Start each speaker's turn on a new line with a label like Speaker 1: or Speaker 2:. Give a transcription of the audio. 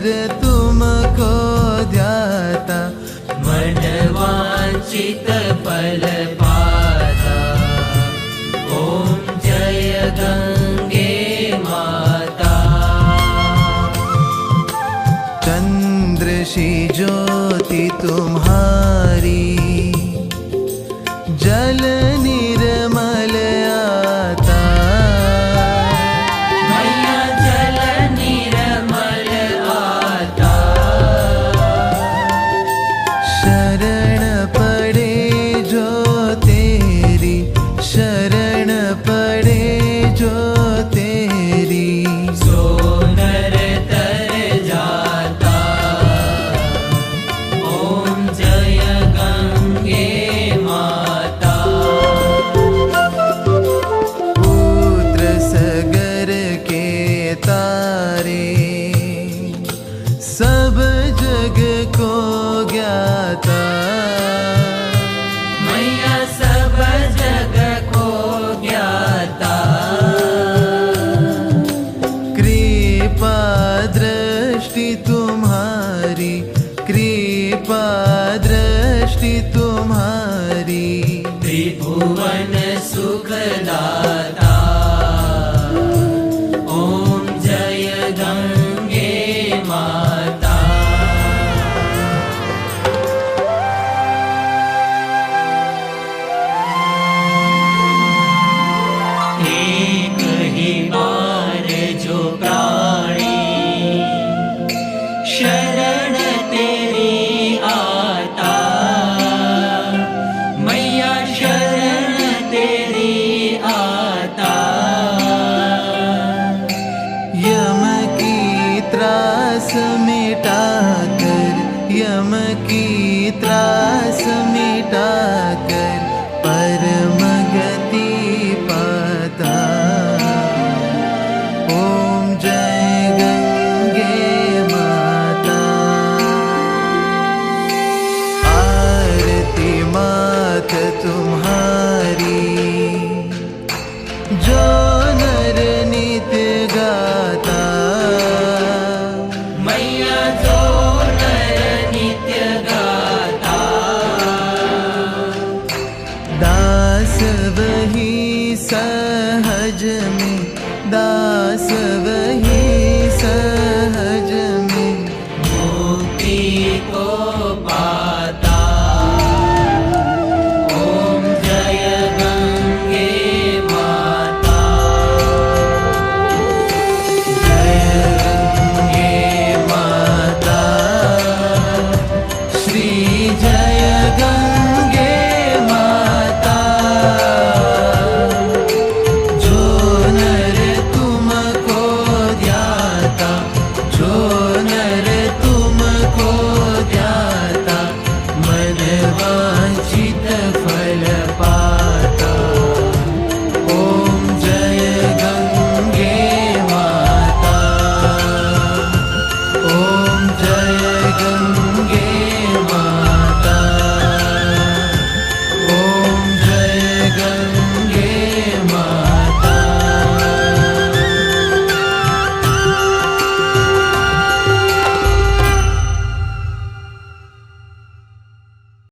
Speaker 1: कर तुमको ध्याता,
Speaker 2: मन वांछित फल पाता। ओम जय गंगे माता।
Speaker 1: चंद्र सी ज्योति तुम्हारी, जल निर्मल आता।
Speaker 2: मैया जल निर्मल आता।
Speaker 1: शरण पड़े जो तेरी, शरण पड़े जो तेरी,
Speaker 2: सो नर तर जाता। ओम जय गंगे माता।
Speaker 1: पुत्र सगर के तारे, सब जग को ज्ञाता।
Speaker 2: मैया सब जग को ज्ञाता।
Speaker 1: कृपा दृष्टि तुम्हारी, कृपा दृष्टि तुम्हारी,
Speaker 2: त्रिभुवन सुखदाता। ओम जय गंगे माता। एक ही बार जो प्राणी शरण तेरी आता। मैया शरण तेरी आता।
Speaker 1: यम की त्रास मिटा कर, यम की त्रास मिटा कर,